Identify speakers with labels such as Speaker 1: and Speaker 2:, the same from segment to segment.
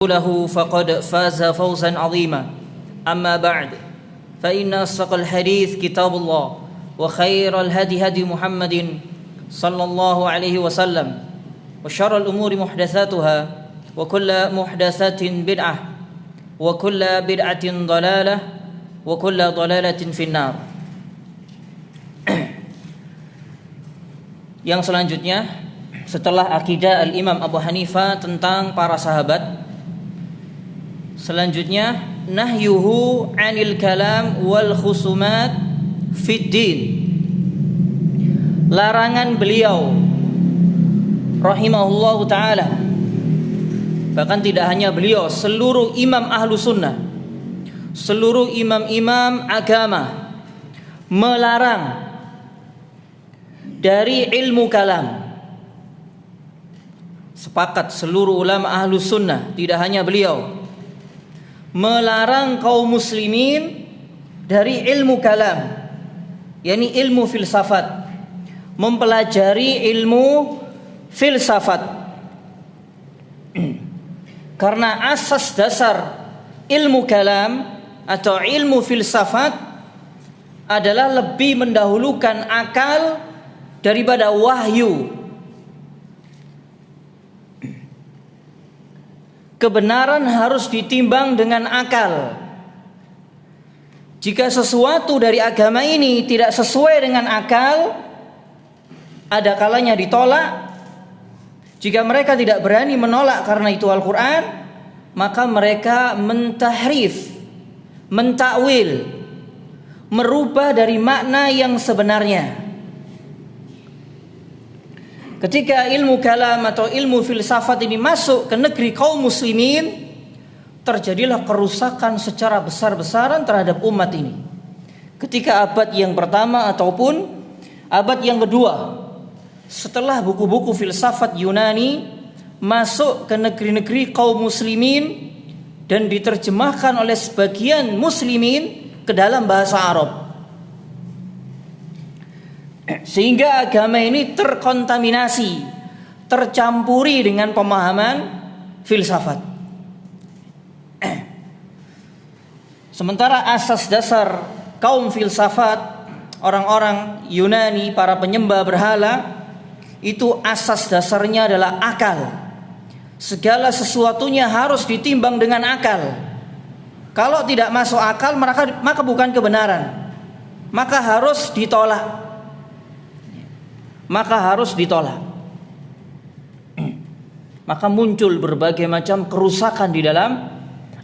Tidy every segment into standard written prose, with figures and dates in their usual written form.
Speaker 1: له فقد فاز فوزا عظيما أما بعد فإن أصدق الحديث كتاب الله وخير الهدي هدي محمد صلى الله عليه وسلم وشر الأمور محدثاتها وكل محدثة بدعة وكل بدعة ضلالة وكل ضلالة في النار. Yang selanjutnya setelah akidah Al-Imam Abu Hanifah tentang para sahabat, selanjutnya nahyuhu 'anil kalam wal khusumat fid din. Larangan beliau rahimahullahu taala, bahkan tidak hanya beliau, seluruh imam ahlu sunnah, seluruh imam-imam agama melarang dari ilmu kalam. Sepakat seluruh ulama ahlu sunnah, tidak hanya beliau, melarang kaum muslimin dari ilmu kalam, yakni ilmu filsafat, mempelajari ilmu filsafat. Karena asas dasar ilmu kalam atau ilmu filsafat adalah lebih mendahulukan akal daripada wahyu. Kebenaran harus ditimbang dengan akal. Jika sesuatu dari agama ini tidak sesuai dengan akal, ada kalanya ditolak. Jika mereka tidak berani menolak karena itu Al-Quran, maka mereka mentahrif, mentakwil, merubah dari makna yang sebenarnya. Ketika ilmu kalam atau ilmu filsafat ini masuk ke negeri kaum muslimin, terjadilah kerusakan secara besar-besaran terhadap umat ini. Ketika abad yang pertama ataupun abad yang kedua, setelah buku-buku filsafat Yunani masuk ke negeri-negeri kaum muslimin dan diterjemahkan oleh sebagian muslimin ke dalam bahasa Arab, sehingga agama ini terkontaminasi, tercampuri dengan pemahaman filsafat. Sementara asas dasar kaum filsafat, orang-orang Yunani, para penyembah berhala, itu asas dasarnya adalah akal. Segala sesuatunya harus ditimbang dengan akal. Kalau tidak masuk akal, maka bukan kebenaran, maka harus ditolak. Maka muncul berbagai macam kerusakan di dalam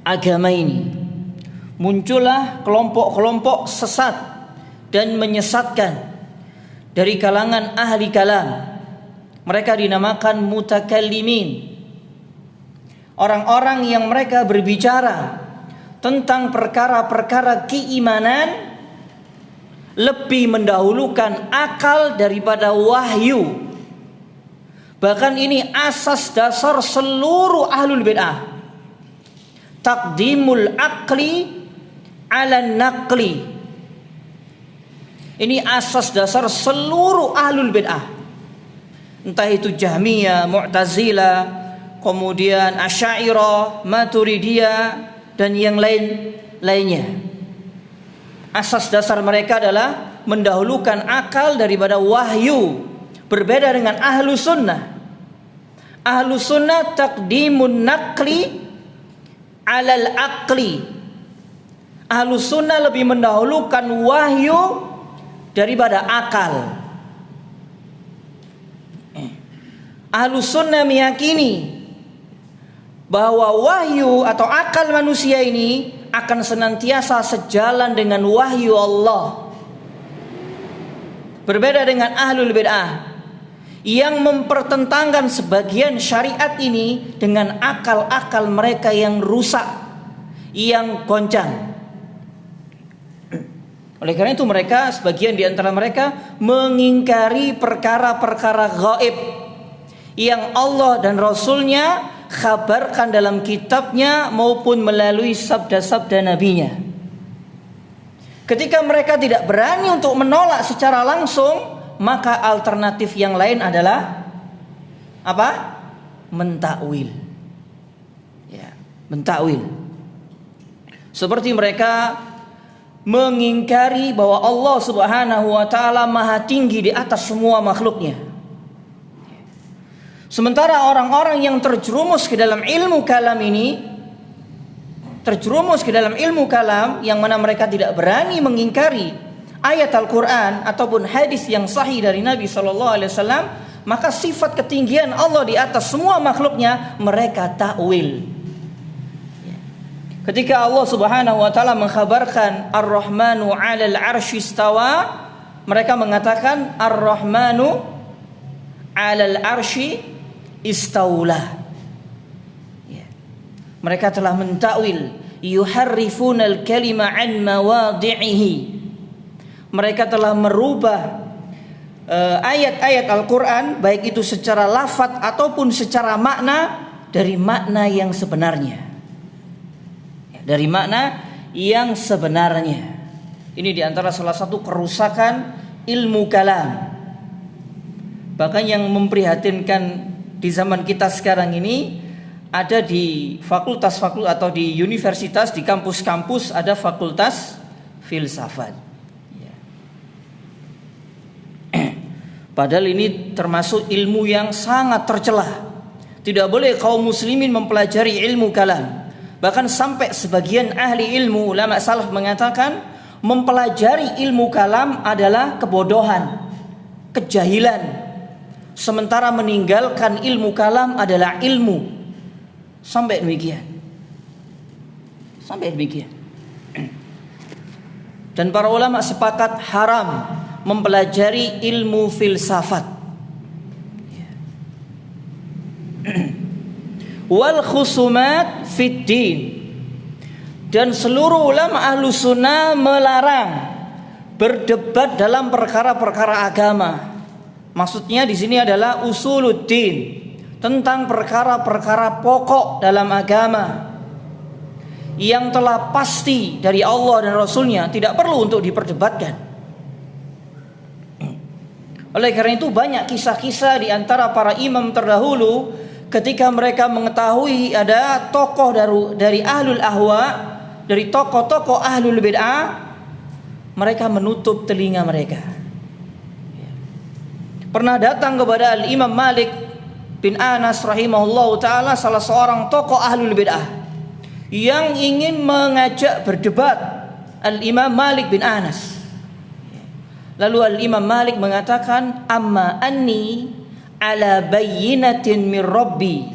Speaker 1: agama ini. Muncullah kelompok-kelompok sesat dan menyesatkan dari kalangan ahli kalam. Mereka dinamakan mutakallimin, orang-orang yang mereka berbicara tentang perkara-perkara keimanan lebih mendahulukan akal daripada wahyu. Bahkan ini asas dasar seluruh ahlul bid'ah. Taqdimul aqli ala naqli. Ini asas dasar seluruh ahlul bid'ah. Entah itu Jahmiyah, Mu'tazilah, kemudian Asy'ariyah, Maturidiyah dan yang lainnya. Asas dasar mereka adalah mendahulukan akal daripada wahyu. Berbeda dengan ahlu sunnah. Ahlu sunnah taqdimun naqli alal aqli. Ahlu sunnah lebih mendahulukan wahyu daripada akal. Ahlu sunnah meyakini bahwa wahyu atau akal manusia ini akan senantiasa sejalan dengan wahyu Allah. Berbeda dengan ahlul bid'ah yang mempertentangkan sebagian syariat ini dengan akal-akal mereka yang rusak, yang goncang. Oleh karena itu mereka, sebagian di antara mereka mengingkari perkara-perkara gaib yang Allah dan Rasulnya khabarkan dalam kitabnya maupun melalui sabda-sabda nabinya. Ketika mereka tidak berani untuk menolak secara langsung, maka alternatif yang lain adalah apa? Mentakwil. Ya. mentakwil. Seperti mereka mengingkari bahwa Allah Subhanahu wa taala maha tinggi di atas semua makhluknya. Sementara orang-orang yang terjerumus ke dalam ilmu kalam ini, terjerumus ke dalam ilmu kalam yang mana mereka tidak berani mengingkari ayat Al-Quran ataupun hadis yang sahih dari Nabi SAW, maka sifat ketinggian Allah di atas semua makhluknya mereka takwil. Ketika Allah Subhanahu wa taala mengkhabarkan Ar-Rahmanu 'alal 'arsy istawa, mereka mengatakan Ar-Rahmanu 'alal 'arsy istaula. Mereka telah mentakwil yuharrifunal kalima 'an mawadhi'ihi. Mereka telah merubah ayat-ayat Al-Quran, baik itu secara lafadz ataupun secara makna, dari makna yang sebenarnya. Dari makna yang sebenarnya. Ini diantara salah satu kerusakan ilmu kalam. Bahkan yang memprihatinkan di zaman kita sekarang ini, ada di fakultas-fakultas atau di universitas, di kampus-kampus ada fakultas filsafat. Padahal ini termasuk ilmu yang sangat tercela. Tidak boleh kaum muslimin mempelajari ilmu kalam. Bahkan sampai sebagian ahli ilmu, ulama salaf mengatakan mempelajari ilmu kalam adalah kebodohan, kejahilan. Sementara meninggalkan ilmu kalam adalah ilmu. Sampai demikian. Sampai demikian. Dan para ulama sepakat haram mempelajari ilmu filsafat. Wal khusumat fid din. Dan seluruh ulama ahlu sunnah melarang berdebat dalam perkara-perkara agama. Maksudnya di sini adalah usuluddin, tentang perkara-perkara pokok dalam agama yang telah pasti dari Allah dan Rasulnya, tidak perlu untuk diperdebatkan. Oleh karena itu banyak kisah-kisah di antara para imam terdahulu ketika mereka mengetahui ada tokoh dari ahlul ahwa, dari tokoh-tokoh ahlul bid'ah, mereka menutup telinga mereka. Pernah datang kepada Al-Imam Malik bin Anas rahimahullahu ta'ala, salah seorang tokoh ahlul bid'ah yang ingin mengajak berdebat Al-Imam Malik bin Anas. Lalu Al-Imam Malik mengatakan, amma anni ala bayyinatin min rabbi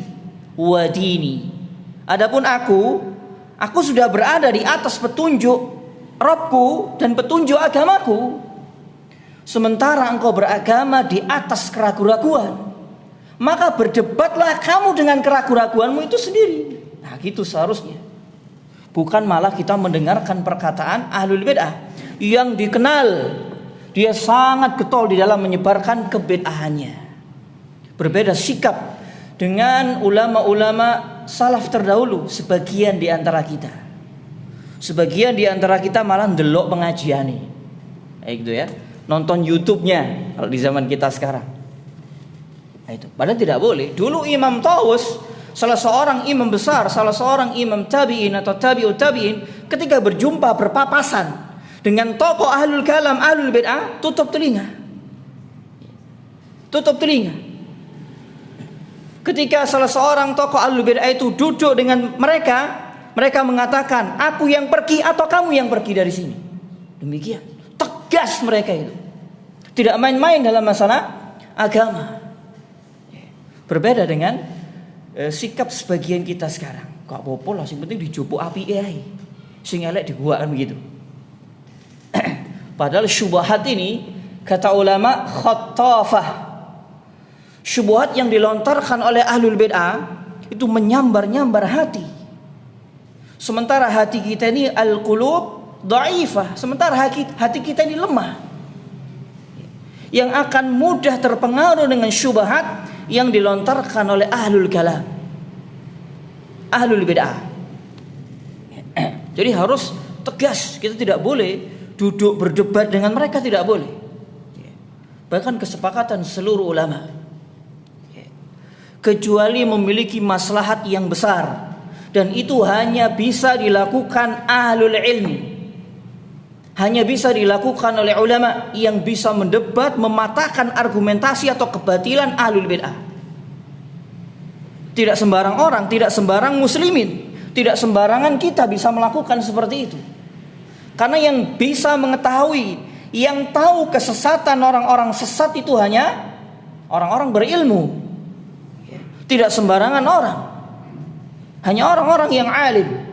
Speaker 1: wa dini. Adapun aku sudah berada di atas petunjuk Rabbku dan petunjuk agamaku. Sementara engkau beragama di atas keraguan-raguan, maka berdebatlah kamu dengan keraguan-raguanmu itu sendiri. Nah, gitu seharusnya. Bukan malah kita mendengarkan perkataan ahlul bid'ah yang dikenal dia sangat getol di dalam menyebarkan kebid'ahannya. Berbeda sikap dengan ulama-ulama salaf terdahulu. Sebagian di antara kita malah ndelok pengajian nih, kayak gitu ya, nonton YouTube-nya kalau di zaman kita sekarang. Nah, itu padahal tidak boleh. Dulu Imam Tawus, salah seorang imam besar, salah seorang imam tabi'in atau tabi'ut tabi'in, ketika berjumpa berpapasan dengan tokoh ahlul kalam, ahlul bid'ah, tutup telinga. Ketika salah seorang tokoh ahlul bid'ah itu duduk dengan mereka, mereka mengatakan, aku yang pergi atau kamu yang pergi dari sini. Demikian tegas mereka itu. Tidak main-main dalam masalah agama. Berbeda dengan sikap sebagian kita sekarang. Kok apa-apa lah, yang penting dijupuk api ae. Sing elek dibuat kan begitu. Padahal syubhat ini, kata ulama, khattafah. Syubhat yang dilontarkan oleh ahlul bid'ah itu menyambar-nyambar hati. Sementara hati kita ini al-qulub dhaifah, sementara hati kita ini lemah, yang akan mudah terpengaruh dengan syubhat yang dilontarkan oleh ahlul kalam, ahlul bid'ah. Jadi harus tegas, kita tidak boleh duduk berdebat dengan mereka, tidak boleh. Bahkan kesepakatan seluruh ulama, kecuali memiliki maslahat yang besar, Dan itu hanya bisa dilakukan ahlul ilmi, hanya bisa dilakukan oleh ulama yang bisa mendebat, mematahkan argumentasi atau kebatilan ahlul bid'ah. Tidak sembarang orang, tidak sembarang muslimin, tidak sembarangan kita bisa melakukan seperti itu. Karena yang bisa mengetahui, yang tahu kesesatan orang-orang sesat itu hanya orang-orang berilmu. Tidak sembarangan orang, hanya orang-orang yang alim.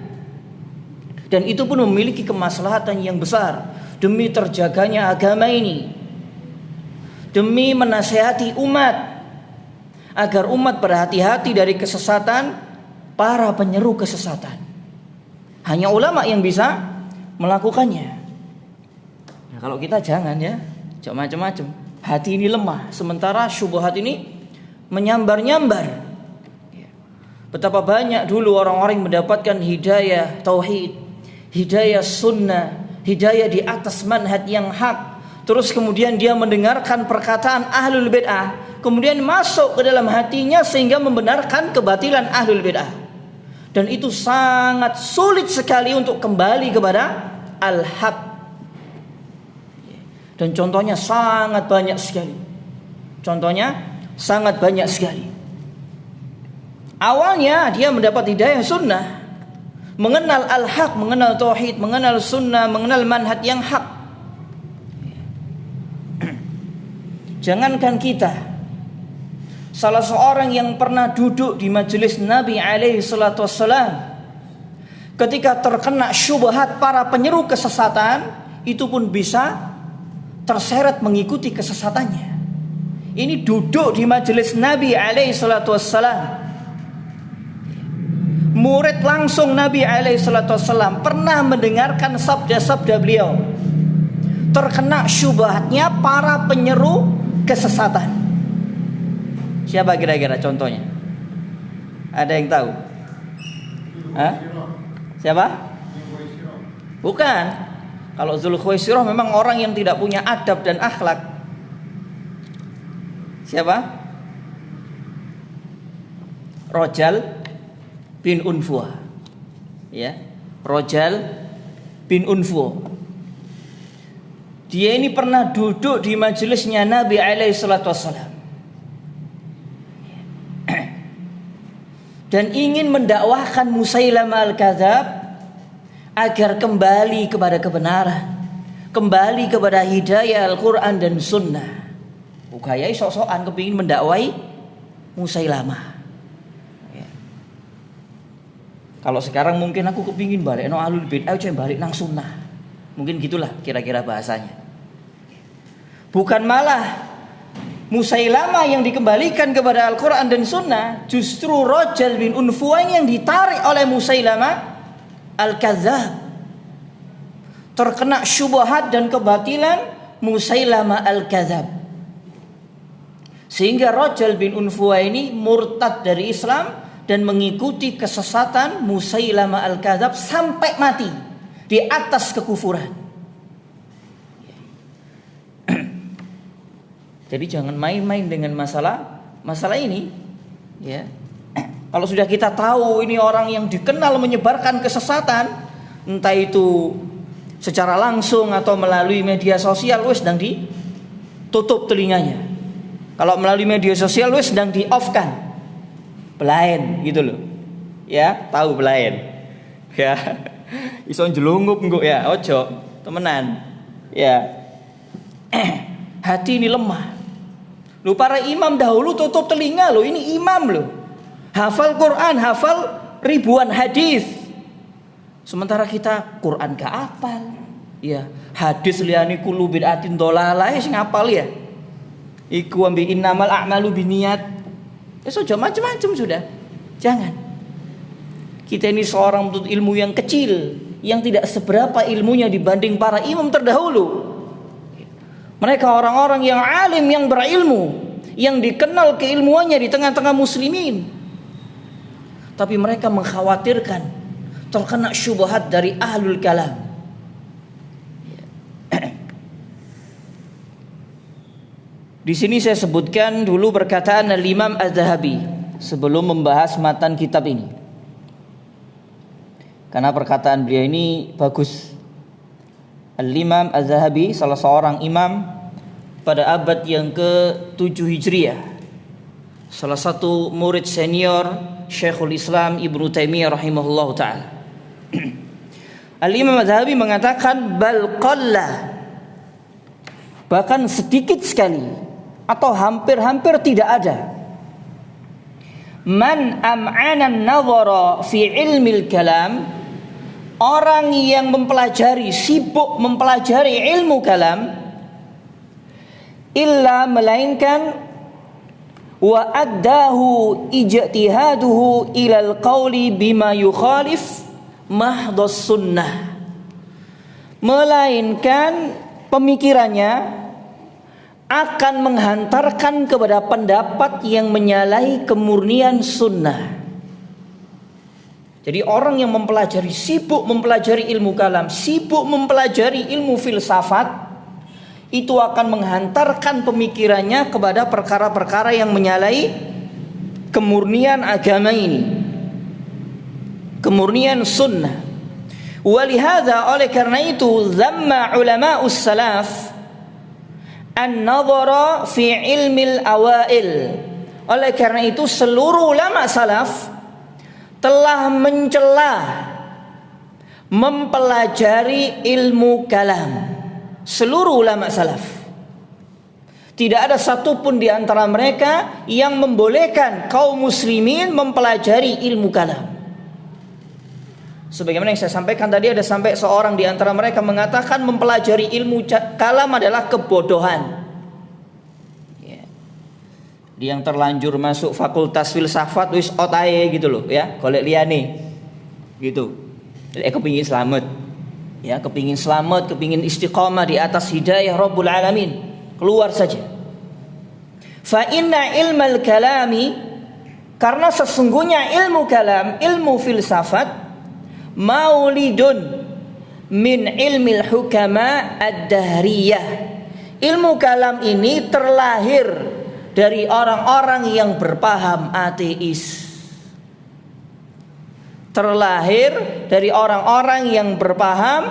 Speaker 1: Dan itu pun memiliki kemaslahatan yang besar demi terjaganya agama ini, demi menasihati umat agar umat berhati-hati dari kesesatan para penyeru kesesatan. Hanya ulama yang bisa melakukannya. Nah, kalau kita jangan ya, jangan macam-macam. Hati ini lemah, sementara syubhat ini menyambar-nyambar. Betapa banyak dulu orang-orang yang mendapatkan hidayah tauhid, hidayah sunnah, hidayah di atas manhaj yang hak. Terus kemudian dia mendengarkan perkataan ahlul bid'ah, kemudian masuk ke dalam hatinya sehingga membenarkan kebatilan ahlul bid'ah. Dan itu sangat sulit sekali untuk kembali kepada al-haq. Dan contohnya sangat banyak sekali. Contohnya sangat banyak sekali. Awalnya dia mendapat hidayah sunnah, mengenal al-haq, mengenal tauhid, mengenal sunnah, mengenal manhaj yang hak. Jangankan kita, salah seorang yang pernah duduk di majelis Nabi alaihi salatu wassalam, ketika terkena syubhat para penyeru kesesatan, itu pun bisa terseret mengikuti kesesatannya. Ini duduk di majelis Nabi alaihi salatu wassalam, murid langsung Nabi alaihi salatu wassalam, pernah mendengarkan sabda-sabda beliau. Terkena syubhatnya para penyeru kesesatan. Siapa kira-kira contohnya? Ada yang tahu? Hah? Siapa? Bukan. Kalau Dzulkhuwaisirah memang orang yang tidak punya adab dan akhlak. Siapa? Rojal bin Unfuah. Ya, Rojal bin Unfuah. Dia ini pernah duduk di majelisnya Nabi alaihi salatu wassalam dan ingin mendakwahkan Musailamah al-Kadzab agar kembali kepada kebenaran, kembali kepada hidayah Al-Quran dan Sunnah. Ukayai sok-sokan kepingin mendakwai Musailamah. Ya. Kalau sekarang mungkin aku kepingin balik no ahlul bid'ah, coba balik nang sunnah. Mungkin gitulah kira-kira bahasanya. Bukan malah Musailamah yang dikembalikan kepada Al-Quran dan Sunnah, justru Rojal bin Unfuah yang ditarik oleh Musailamah al-Kadzab. Terkena syubhat dan kebatilan Musailamah al-Kadzab, sehingga Rojal bin Unfuah ini murtad dari Islam dan mengikuti kesesatan Musailamah al-Kadzab sampai mati di atas kekufuran. Jadi jangan main-main dengan masalah ini, ya. Kalau sudah kita tahu ini orang yang dikenal menyebarkan kesesatan, entah itu secara langsung atau melalui media sosial, wes sedang ditutup telinganya. Kalau melalui media sosial, wes sedang di-off-kan. Belain gitu loh. Ya, tahu belain. Ya. Iso jelungup engko ya, ojo, temenan. Ya. Hati ini lemah. Loh, para imam dahulu tutup telinga loh, ini imam loh. Hafal Quran, hafal ribuan hadis. Sementara kita Quran gak hafal. Ya, hadis liyane kullu bid'atin dhalalah sing hafal ya. Iku ambi innamal a'malu binniyat. Sudah macam-macam sudah. Jangan. Kita ini seorang penuntut ilmu yang kecil, yang tidak seberapa ilmunya dibanding para imam terdahulu. Mereka orang-orang yang alim, yang berilmu, yang dikenal keilmuannya di tengah-tengah muslimin. Tapi mereka mengkhawatirkan terkena syubhat dari ahlul kalam. Di sini saya sebutkan dulu perkataan Al-Imam Az-Zahabi sebelum membahas matan kitab ini. karena perkataan beliau ini bagus. Al-Imam Az-Zahabi, salah seorang imam pada abad yang ke-7 Hijriah, salah satu murid senior Syekhul Islam Ibnu Taimiyah rahimahullahu taala. Al-Imam Az-Zahabi mengatakan bal qalla, bahkan sedikit sekali atau hampir-hampir tidak ada, man am'ana an-nazara fi ilmil kalam, orang yang mempelajari, sibuk mempelajari ilmu kalam, illa melainkan wa addahu ijtihaduhu ilal qawli bima yukhalif mahdhas sunnah, melainkan pemikirannya akan menghantarkan kepada pendapat yang menyalahi kemurnian sunnah. Jadi orang yang mempelajari, sibuk mempelajari ilmu kalam, sibuk mempelajari ilmu filsafat, itu akan menghantarkan pemikirannya kepada perkara-perkara yang menyalahi kemurnian agama ini, kemurnian sunnah. Walihada, oleh karena itu, zamma ulama'us salaf an-nadhara fi ilmil awail. Oleh karena itu seluruh ulama salaf telah mencela mempelajari ilmu kalam. Seluruh ulama salaf, tidak ada satupun di antara mereka yang membolehkan kaum muslimin mempelajari ilmu kalam. Sebagaimana yang saya sampaikan tadi, ada sampai seorang di antara mereka mengatakan mempelajari ilmu kalam adalah kebodohan. Dia yang terlanjur masuk fakultas filsafat wis otae gitu loh ya, golek liyane gitu. Kepingin selamat ya, kepingin selamat, kepingin istiqamah di atas hidayah Rabbul Alamin, keluar saja. Fa inna ilmal kalami, karena sesungguhnya ilmu kalam, ilmu filsafat, maulidun min ilmil hukama ad-dahriyah. Ilmu kalam ini terlahir dari orang-orang yang berpaham ateis. Terlahir dari orang-orang yang berpaham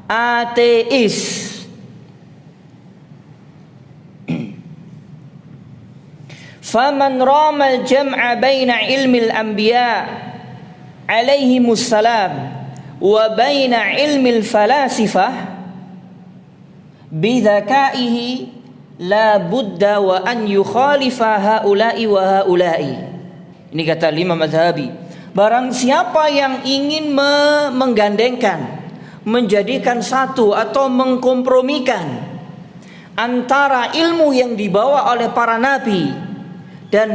Speaker 1: ateis. Faman ramal jam'a baina ilmil anbiya alaihimus salam wa baina ilmil falasifah bidhakaihi la budda wa an yukhalifa haula'i wa haula'i. Ini kata Imam Az-Zahabi, barang siapa yang ingin menggandengkan, menjadikan satu atau mengkompromikan antara ilmu yang dibawa oleh para nabi dan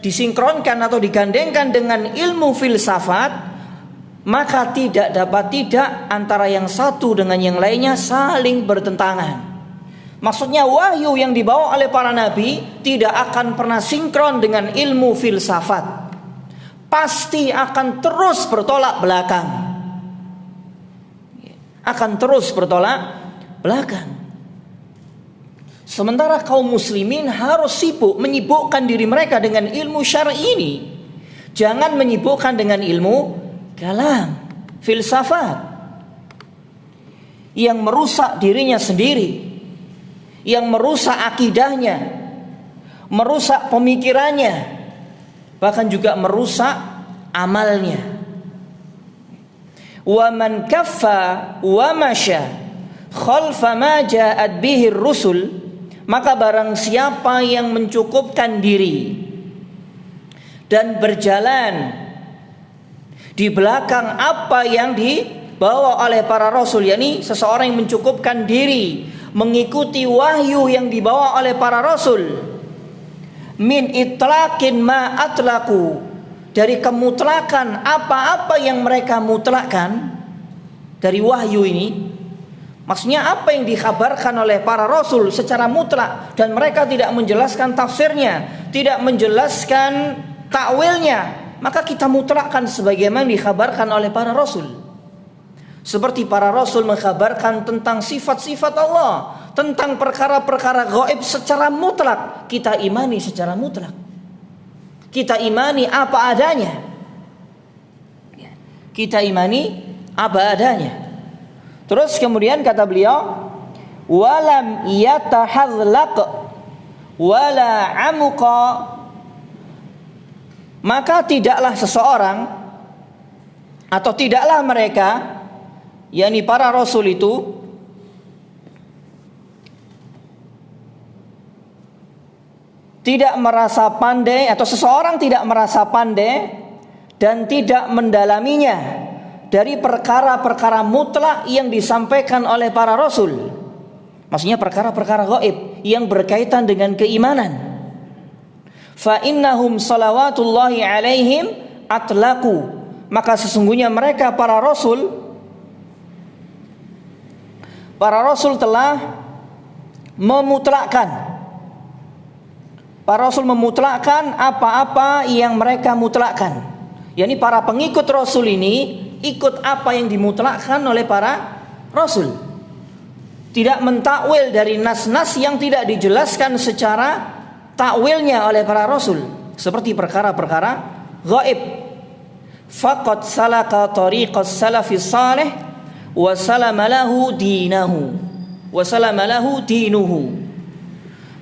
Speaker 1: disinkronkan atau digandengkan dengan ilmu filsafat, maka tidak antara yang satu dengan yang lainnya saling bertentangan. Maksudnya wahyu yang dibawa oleh para nabi tidak akan pernah sinkron dengan ilmu filsafat. Pasti akan terus bertolak belakang. Akan terus bertolak belakang. Sementara kaum muslimin harus menyibukkan diri mereka dengan ilmu syar'i ini. Jangan menyibukkan dengan ilmu kalam, filsafat yang merusak dirinya sendiri, yang merusak akidahnya, merusak pemikirannya, bahkan juga merusak amalnya. Wa man kaffa wa masya khalfa ma ja'at bihi rusul, maka barang siapa yang mencukupkan diri dan berjalan di belakang apa yang dibawa oleh para rasul, yakni seseorang yang mencukupkan diri mengikuti wahyu yang dibawa oleh para rasul, min itlaqin ma atlaqu, dari kemutlakan apa-apa yang mereka mutlakkan dari wahyu ini. Maksudnya apa yang dikhabarkan oleh para rasul secara mutlak dan mereka tidak menjelaskan tafsirnya, tidak menjelaskan takwilnya, maka kita mutlakkan sebagaimana dikhabarkan oleh para rasul. Seperti para rasul mengkhabarkan tentang sifat-sifat Allah, tentang perkara-perkara gaib secara mutlak, kita imani secara mutlak. Kita imani apa adanya. kita imani apa adanya. Terus kemudian kata beliau, walam yatahallaq wala amuqa, maka tidaklah seseorang atau tidaklah mereka, yakni para rasul itu, tidak merasa pandai, atau seseorang tidak merasa pandai dan tidak mendalaminya dari perkara-perkara mutlak yang disampaikan oleh para rasul. Maksudnya perkara-perkara gaib yang berkaitan dengan keimanan. Fa innahum salawatullahi alaihim atlaqu, maka sesungguhnya mereka para rasul telah memutlakkan. Para rasul memutlakkan apa-apa yang mereka mutlakkan. yakni para pengikut rasul ini ikut apa yang dimutlakkan oleh para rasul. Tidak mentakwil dari nas-nas yang tidak dijelaskan secara takwilnya oleh para rasul, seperti perkara-perkara gaib. Faqad salaka tariqas salafis salih wa salama lahu dinuhu.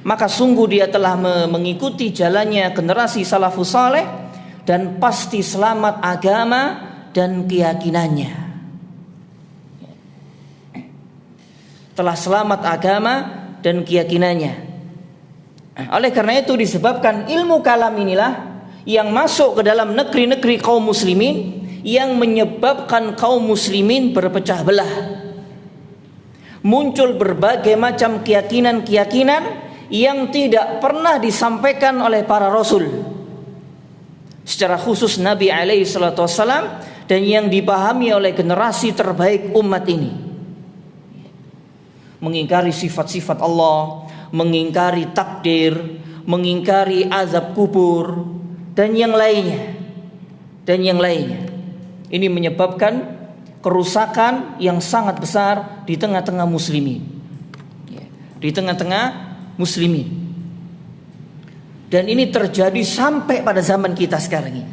Speaker 1: Maka sungguh dia telah mengikuti jalannya generasi salafus saleh dan pasti selamat agama dan keyakinannya. Telah selamat agama dan keyakinannya. Oleh karena itu disebabkan ilmu kalam inilah yang masuk ke dalam negeri-negeri kaum muslimin, yang menyebabkan kaum muslimin berpecah belah. Muncul berbagai macam keyakinan-keyakinan yang tidak pernah disampaikan oleh para rasul, secara khusus Nabi alaihi salatu wassalam, dan yang dipahami oleh generasi terbaik umat ini. Mengingkari sifat-sifat Allah, mengingkari takdir, mengingkari azab kubur, dan yang lainnya. Ini menyebabkan kerusakan yang sangat besar di tengah-tengah muslimin. Dan ini terjadi sampai pada zaman kita sekarang ini.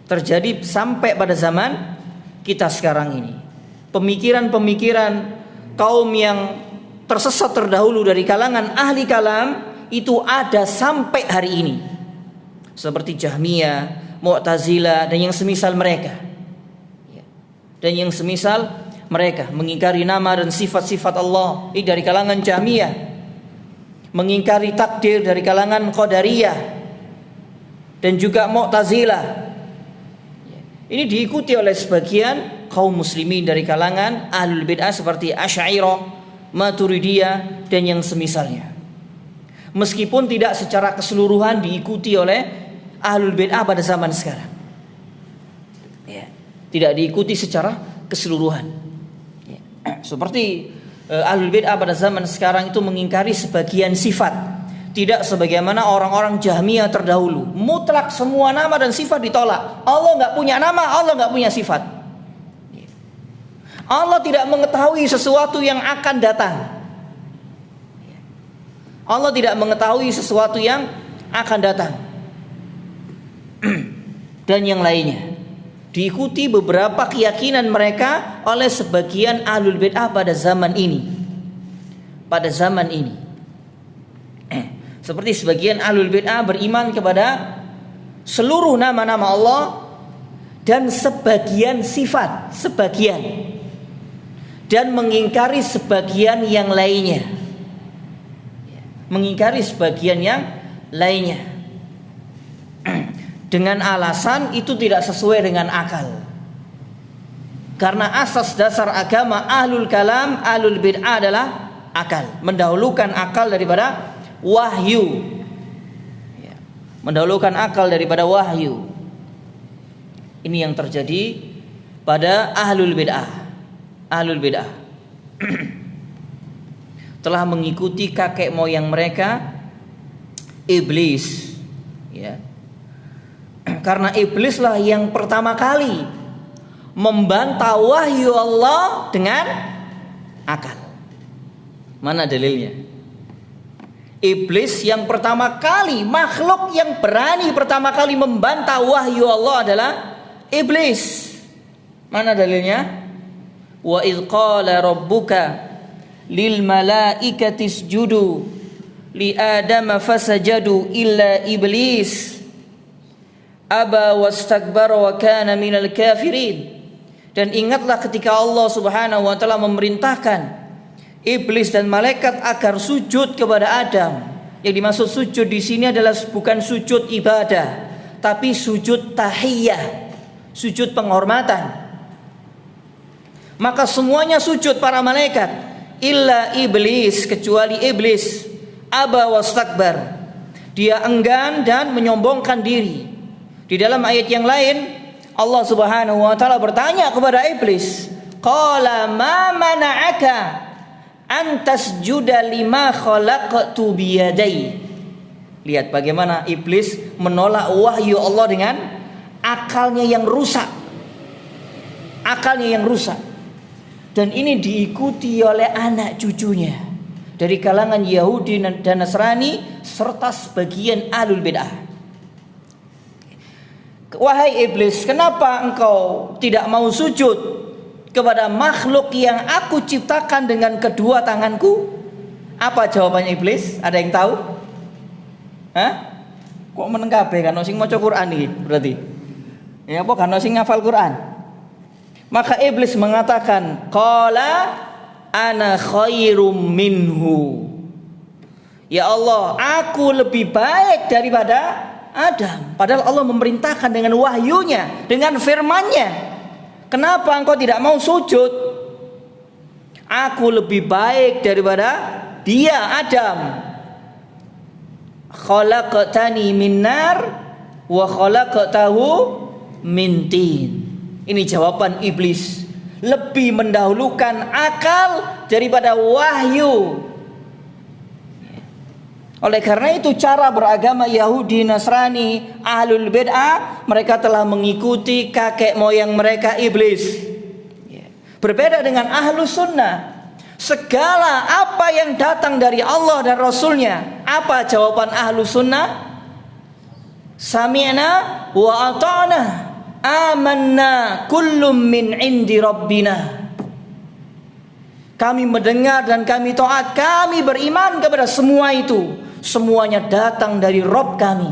Speaker 1: Terjadi sampai pada zaman kita sekarang ini. Pemikiran-pemikiran kaum yang tersesat terdahulu dari kalangan ahli kalam itu ada sampai hari ini, seperti Jahmiyah, Mu'tazilah, dan yang semisal mereka mengingkari nama dan sifat-sifat Allah. Ini dari kalangan Jahmiyah. Mengingkari takdir dari kalangan Qadariyah dan juga Mu'tazilah. Ini diikuti oleh sebagian kaum muslimin dari kalangan ahlul bid'ah seperti Asy'ariyah, Maturidiyah, dan yang semisalnya. Meskipun tidak secara keseluruhan diikuti oleh ahlul bid'ah pada zaman sekarang. Tidak diikuti secara keseluruhan. Seperti ahlul bid'ah pada zaman sekarang itu mengingkari sebagian sifat, tidak sebagaimana orang-orang Jahmiyah terdahulu. Mutlak semua nama dan sifat ditolak. Allah nggak punya nama, Allah nggak punya sifat. Allah tidak mengetahui sesuatu yang akan datang. Allah tidak mengetahui sesuatu yang akan datang. Dan yang lainnya. Diikuti beberapa keyakinan mereka oleh sebagian ahlul bid'ah pada zaman ini. Seperti sebagian ahlul bid'ah beriman kepada seluruh nama-nama Allah dan sebagian sifat, dan mengingkari sebagian yang lainnya. Dengan alasan itu tidak sesuai dengan akal. Karena asas dasar agama ahlul kalam, ahlul bid'ah adalah akal. Mendahulukan akal daripada wahyu. Ini yang terjadi pada ahlul bid'ah. Telah mengikuti kakek moyang mereka, iblis. Karena iblislah yang pertama kali membantah wahyu Allah dengan akal. Mana dalilnya? Iblis yang pertama kali, makhluk yang berani pertama kali membantah wahyu Allah adalah iblis. Mana dalilnya? Wa idz qala rabbuka lil malaikati isjudu li adama fasajadu illa iblis aba wastakbara wa kana minal kafirin. Dan ingatlah ketika Allah Subhanahu wa taala memerintahkan iblis dan malaikat agar sujud kepada Adam. Yang dimaksud sujud di sini adalah bukan sujud ibadah, tapi sujud tahiyah, sujud penghormatan. Maka semuanya sujud para malaikat, illa iblis, kecuali iblis, aba wastakbar, dia enggan dan menyombongkan diri. Di dalam ayat yang lain Allah Subhanahu wa taala bertanya kepada iblis, qala ma mana'aka an tasjuda lima khalaqtu biyadai. Lihat bagaimana iblis menolak wahyu Allah dengan akalnya yang rusak. Akalnya yang rusak. Dan ini diikuti oleh anak cucunya dari kalangan Yahudi dan Nasrani serta sebagian ahlul bid'ah. Wahai iblis, kenapa engkau tidak mau sujud kepada makhluk yang aku ciptakan dengan kedua tanganku? Apa jawabannya iblis? Ada yang tahu? Hah? Kok meneng kabeh kan sing maca Quran iki berarti? Ya apa kan sing ngafal Quran? Maka iblis mengatakan, qala ana khairum minhu. Ya Allah, aku lebih baik daripada Adam. Padahal Allah memerintahkan dengan wahyunya, dengan firman-Nya. Kenapa engkau tidak mau sujud? Aku lebih baik daripada dia, Adam. Khalaqtani min nar wa khalaqtahu min tin. Ini jawaban iblis. Lebih mendahulukan akal daripada wahyu. Oleh karena itu cara beragama Yahudi, Nasrani, Ahlul Bid'ah, mereka telah mengikuti kakek moyang mereka iblis. Berbeda dengan Ahlus Sunnah. Segala apa yang datang dari Allah dan Rasulnya, apa jawaban Ahlus Sunnah? Sami'na wa ata'na, amanna kullum min indi rabbina. Kami mendengar dan kami taat, kami beriman kepada semua itu. Semuanya datang dari Rabb kami.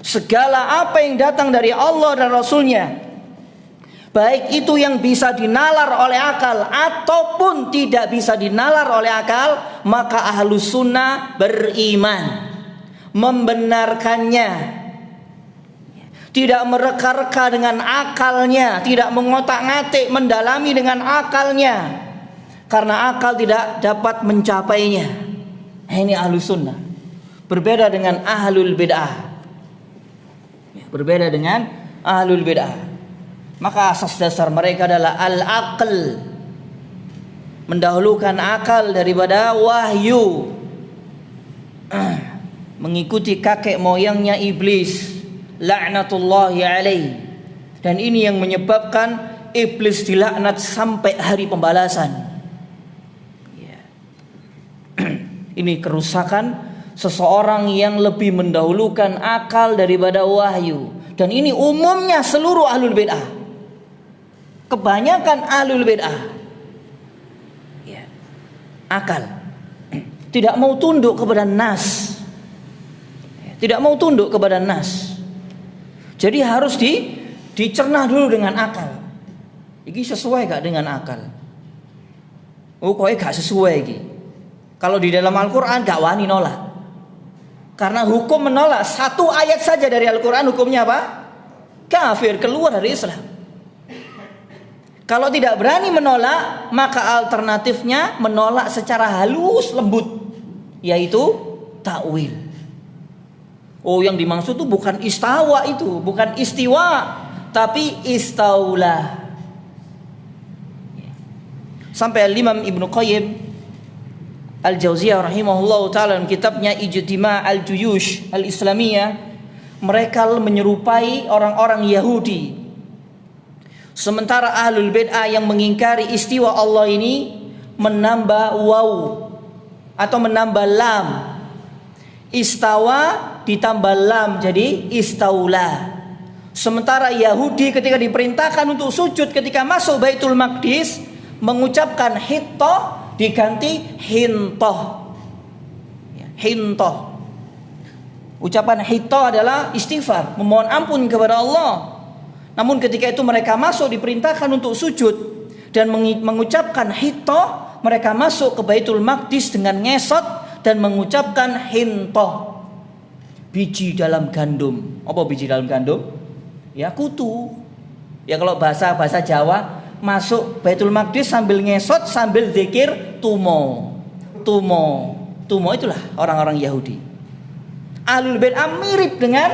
Speaker 1: Segala apa yang datang dari Allah dan Rasulnya, baik itu yang bisa dinalar oleh akal ataupun tidak bisa dinalar oleh akal, maka Ahlus Sunnah beriman, membenarkannya, tidak mereka-reka dengan akalnya, tidak mengotak-ngatik, mendalami dengan akalnya, karena akal tidak dapat mencapainya. Ini Ahlus Sunnah. Berbeda dengan Ahlul Bid'ah. Berbeda dengan Ahlul Bid'ah. Maka asas dasar mereka adalah al-aql, mendahulukan akal daripada wahyu, mengikuti kakek moyangnya iblis, laknatullahi alaih. Dan ini yang menyebabkan iblis dilaknat sampai hari pembalasan. Ini kerusakan seseorang yang lebih mendahulukan akal daripada wahyu. Dan ini umumnya seluruh Ahlul Bid'ah. Kebanyakan Ahlul Bid'ah, akal, tidak mau tunduk kepada nas, tidak mau tunduk kepada nas. Jadi harus dicerna dulu dengan akal. Ini sesuai gak dengan akal? Oh kok gak sesuai ini? Kalau di dalam Al-Quran gak wani nolak. Karena hukum menolak satu ayat saja dari Al-Quran, hukumnya apa? Kafir, keluar dari Islam. Kalau tidak berani menolak, maka alternatifnya menolak secara halus lembut, yaitu takwil. Oh, yang dimaksud itu bukan istawa, itu bukan istiwa, tapi istaula. Sampai Imam Ibnu Qayyim Al-Jauziyah rahimahullah ta'ala dalam kitabnya Ijtima' al-Juyush al-Islamiyah, mereka menyerupai orang-orang Yahudi. Sementara Ahlul Bid'ah yang mengingkari istiwa Allah ini menambah waw atau menambah lam. Istawa ditambah lam jadi istaula. Sementara Yahudi ketika diperintahkan untuk sujud ketika masuk Baitul Maqdis mengucapkan hittah diganti hintoh. Hintoh. Ucapan hittah adalah istighfar, memohon ampun kepada Allah. Namun ketika itu mereka masuk diperintahkan untuk sujud dan mengucapkan hittah, mereka masuk ke Baitul Maqdis dengan ngesot dan mengucapkan hintoh. Biji dalam gandum. Apa biji dalam gandum? Ya kutu. Ya kalau bahasa Jawa, masuk Baitul Maqdis sambil ngesot sambil zikir tumo. Tumo itulah orang-orang Yahudi. Ahlul Bid'ah mirip dengan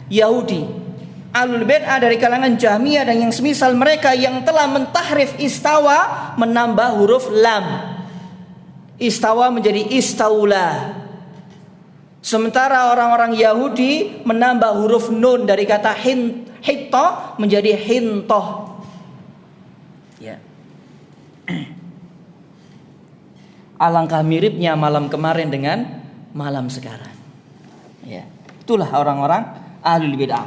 Speaker 1: Yahudi. Ahlul Bid'ah dari kalangan Jahmiyah dan yang semisal mereka yang telah mentahrif istawa menambah huruf lam. Istawa menjadi istaula. Sementara orang-orang Yahudi menambah huruf nun dari kata hittah menjadi hintoh. Ya. Alangkah miripnya malam kemarin dengan malam sekarang. Ya. Itulah orang-orang ahlul bid'ah,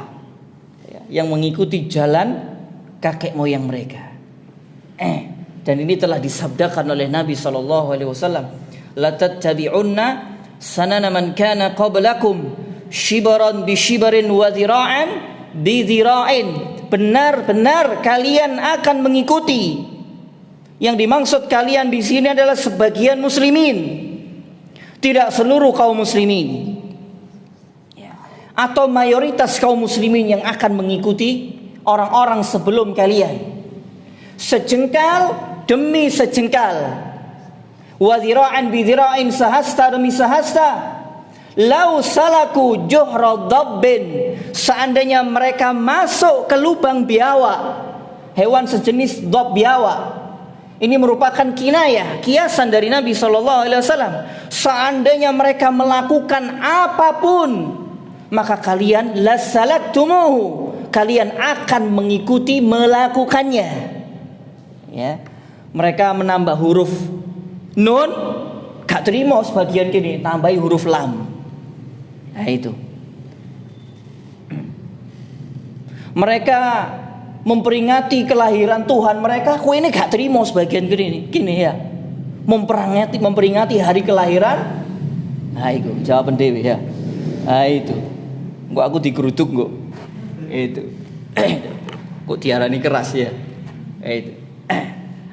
Speaker 1: ya, yang mengikuti jalan kakek moyang mereka. Dan ini telah disabdakan oleh Nabi SAW. La tattabi'unna sanana man kana qablakum shibran bi shibrin wa dhira'an bi dhira'in. Benar-benar kalian akan mengikuti. Yang dimaksud kalian di sini adalah sebagian muslimin, tidak seluruh kaum muslimin, atau mayoritas kaum muslimin yang akan mengikuti orang-orang sebelum kalian, sejengkal demi sejengkal. Wa dhira'an bi dhira'in, sahasta demi sahasta. Lau salaku juhra dabbin, seandainya mereka masuk ke lubang biawak, hewan sejenis dhab biawak. Ini merupakan kinayah, kiasan dari Nabi SAW. Seandainya mereka melakukan apapun, maka kalian lasalaktumuhu, kalian akan mengikuti melakukannya. Ya, mereka menambah huruf nun, gak terima sebagian gini, tambahi huruf lam. Nah itu. Mereka memperingati kelahiran Tuhan mereka, kok ini gak terima sebagian gini ya. Memperingati hari kelahiran. Nah itu jawaban dewi ya. Nah itu. Kok aku digeruduk kok. Itu. Kok diarani keras ya. Itu.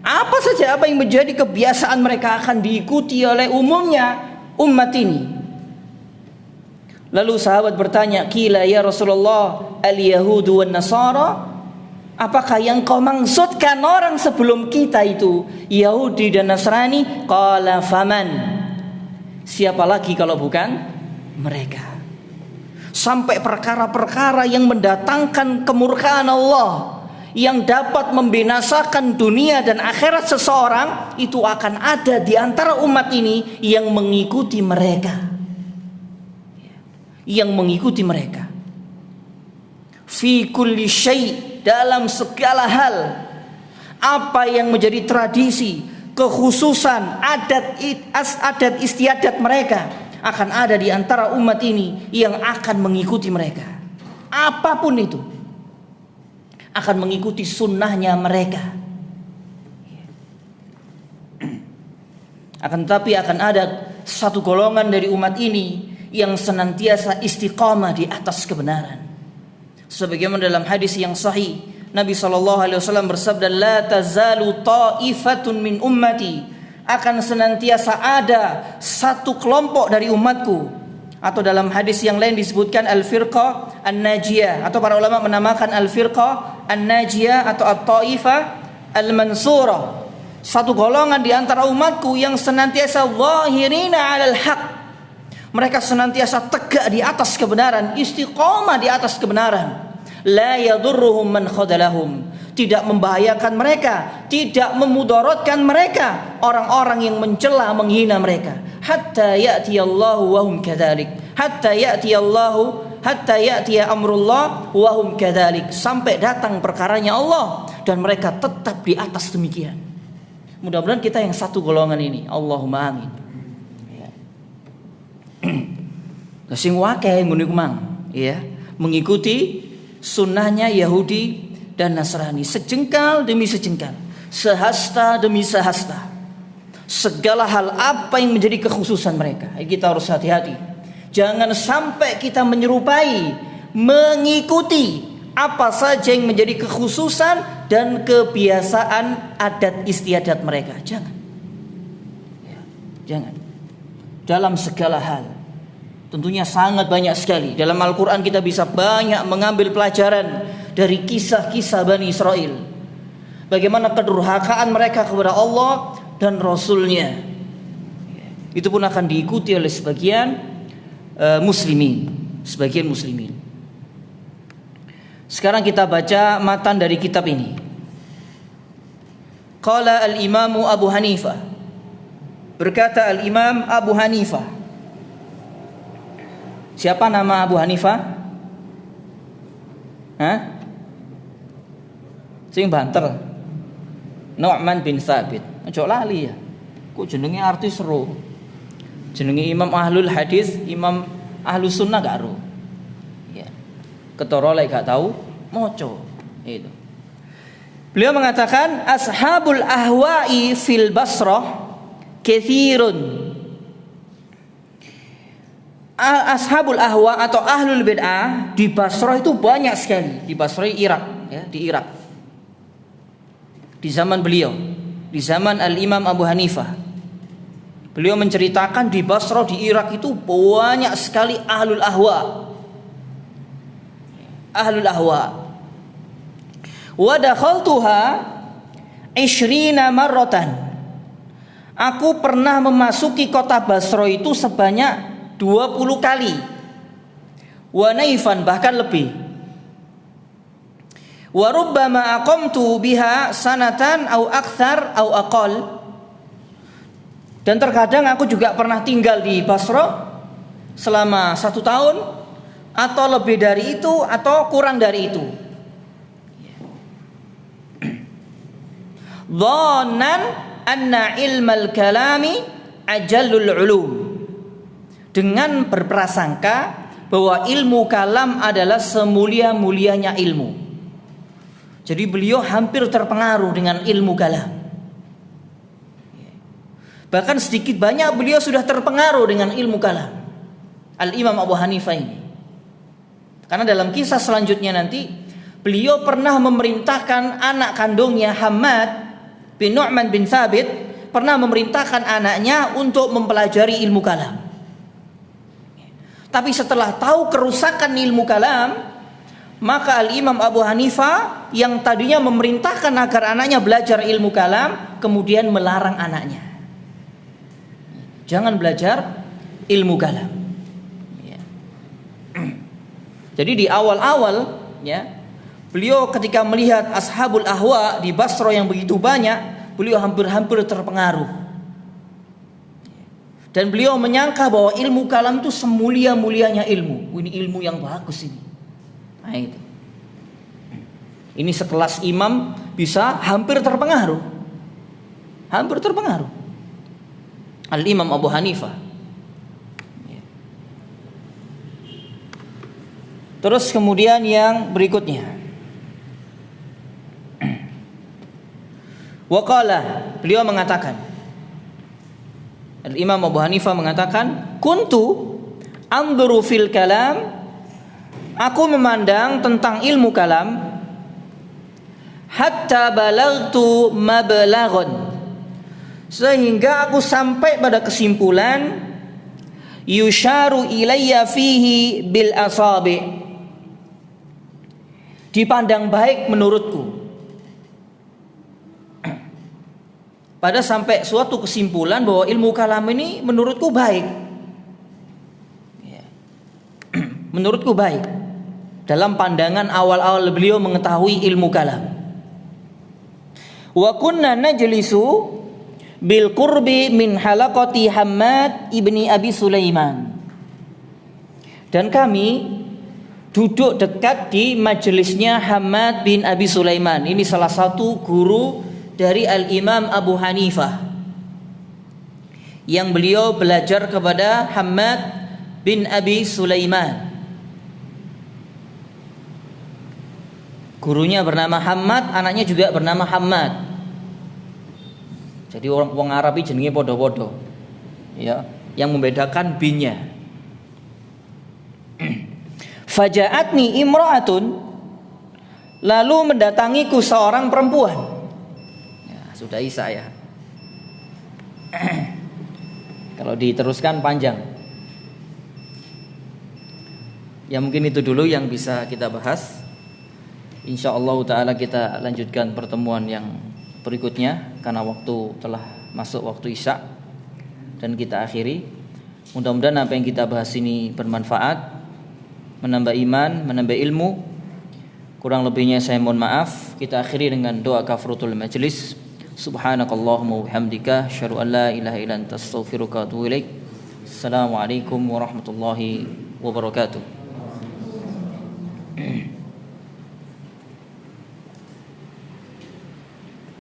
Speaker 1: Apa saja apa yang menjadi kebiasaan mereka akan diikuti oleh umumnya umat ini. Lalu sahabat bertanya, "Qila ya Rasulullah, al-yahudu wan nasara?" Apakah yang kau maksudkan orang sebelum kita itu Yahudi dan Nasrani? Qala faman, siapa lagi kalau bukan mereka? Sampai perkara-perkara yang mendatangkan kemurkaan Allah, yang dapat membinasakan dunia dan akhirat seseorang, itu akan ada di antara umat ini yang mengikuti mereka. Yang mengikuti mereka. Fi kulli syai', dalam segala hal. Apa yang menjadi tradisi, kekhususan, adat istiadat mereka, akan ada di antara umat ini yang akan mengikuti mereka. Apapun itu, akan mengikuti sunnahnya mereka. Akan tetapi akan ada satu golongan dari umat ini yang senantiasa istiqamah di atas kebenaran. Sebagaimana dalam hadis yang sahih, Nabi SAW bersabda, "La tazalu ta'ifatun min ummati," akan senantiasa ada satu kelompok dari umatku. Atau dalam hadis yang lain disebutkan al-firqah an-najiyah, atau para ulama menamakan al-firqah an-najiyah atau at-ta'ifah al-mansurah. Satu golongan di antara umatku yang senantiasa zahirina 'alal haq. Mereka senantiasa tegak di atas kebenaran, istiqomah di atas kebenaran. La yadurruhum man khadalahum, tidak membahayakan mereka, tidak memudaratkan mereka orang-orang yang mencela, menghina mereka. Hatta ya'tiyallahu wa hum kadzalik. Hatta ya'tiya amrullah wa hum kadzalik, sampai datang perkaranya Allah dan mereka tetap di atas demikian. Mudah-mudahan kita yang satu golongan ini. Allahumma amin. Sing wakeh ngono iku mang, ya, mengikuti sunnahnya Yahudi dan Nasrani, sejengkal demi sejengkal, sehasta demi sehasta. Segala hal apa yang menjadi kekhususan mereka, kita harus hati-hati. Jangan sampai kita menyerupai, mengikuti apa saja yang menjadi kekhususan dan kebiasaan adat istiadat mereka. Jangan. Ya, jangan. Dalam segala hal. Tentunya sangat banyak sekali. Dalam Al-Quran kita bisa banyak mengambil pelajaran dari kisah-kisah Bani Israel. Bagaimana kedurhakaan mereka kepada Allah dan Rasulnya. Itu pun akan diikuti oleh sebagian muslimin. Sebagian muslimin. Sekarang kita baca matan dari kitab ini. Qala al-Imamu Abu Hanifah. Berkata al-Imam Abu Hanifah. Siapa nama Abu Hanifah? Hah? Sing banter. Nu'man bin Thabit. Ojo lali ya. Kok jenenge artis ro. Jenenge Imam Ahlul Hadis, Imam Ahlus Sunnah gak ro. Ketoro lek gak tahu moco itu. Beliau mengatakan ashabul ahwa'i fil Basrah katsirun. Ashabul ahwa atau ahlul bid'ah di Basrah itu banyak sekali. Di Basrah Irak, ya, di Irak. Di zaman beliau, di zaman Al-Imam Abu Hanifah. Beliau menceritakan di Basrah di Irak itu banyak sekali ahlul ahwa. Ahlul ahwa. Wa dakhaltuha 20 marratan. Aku pernah memasuki kota Basra itu sebanyak 20 kali. Wa naifan, bahkan lebih. Wa rubbama aqamtu biha sanatan au akthar au aqal. Dan terkadang aku juga pernah tinggal di Basra selama 1 tahun atau lebih dari itu atau kurang dari itu. Dhannan anna ilmal kalami ajallul ulum. Dengan berprasangka bahwa ilmu kalam adalah semulia-mulianya ilmu. Jadi beliau hampir terpengaruh dengan ilmu kalam. Bahkan sedikit banyak beliau sudah terpengaruh dengan ilmu kalam. Al-Imam Abu Hanifah ini. Karena dalam kisah selanjutnya nanti beliau pernah memerintahkan anak kandungnya Hammad bin Nu'man bin Thabit, pernah memerintahkan anaknya untuk mempelajari ilmu kalam. Tapi setelah tahu kerusakan ilmu kalam, maka Al-Imam Abu Hanifah yang tadinya memerintahkan agar anaknya belajar ilmu kalam, kemudian melarang anaknya. Jangan belajar ilmu kalam. Jadi di awal-awal, ya, beliau ketika melihat ashabul ahwa di Basra yang begitu banyak, beliau hampir-hampir terpengaruh. Dan beliau menyangka bahwa ilmu kalam itu semulia-mulianya ilmu. Ini ilmu yang bagus ini. Nah, itu. Ini sekelas imam bisa hampir terpengaruh. Hampir terpengaruh. Al-Imam Abu Hanifah. Terus kemudian yang berikutnya. Waqala, beliau mengatakan, Al-Imam Abu Hanifah mengatakan, kuntu anzuru fil kalam, aku memandang tentang ilmu kalam, hatta balagtu mablaghun, sehingga aku sampai pada kesimpulan yusharu ilayya fihi bil asabi', dipandang baik menurutku. Pada sampai suatu kesimpulan bahwa ilmu kalam ini menurutku baik. Menurutku baik. Dalam pandangan awal-awal beliau mengetahui ilmu kalam. Wa kunna najlisu bil qurbi min halaqati Hammad ibni Abi Sulaiman. Dan kami duduk dekat di majelisnya Hammad bin Abi Sulaiman. Ini salah satu guru dari Al-Imam Abu Hanifah, yang beliau belajar kepada Hammad bin Abi Sulaiman. Gurunya bernama Hammad, anaknya juga bernama Hammad. Jadi orang Arab ini jenenge podo-podo. Ya, yang membedakan binnya. Faja'atni imra'atun, lalu mendatangiku seorang perempuan. Ya, sudah Isa ya. Kalau diteruskan panjang. Ya mungkin itu dulu yang bisa kita bahas. Insyaallah taala kita lanjutkan pertemuan yang berikutnya karena waktu telah masuk waktu Isya dan kita akhiri. Mudah-mudahan apa yang kita bahas ini bermanfaat, menambah iman, menambah ilmu. Kurang lebihnya saya mohon maaf. Kita akhiri dengan doa kafaratul majlis. Subhanakallahumma wa bihamdika asyhadu an la ilaha illa anta astaghfiruka wa atubu ilaik. Assalamualaikum warahmatullahi wabarakatuh.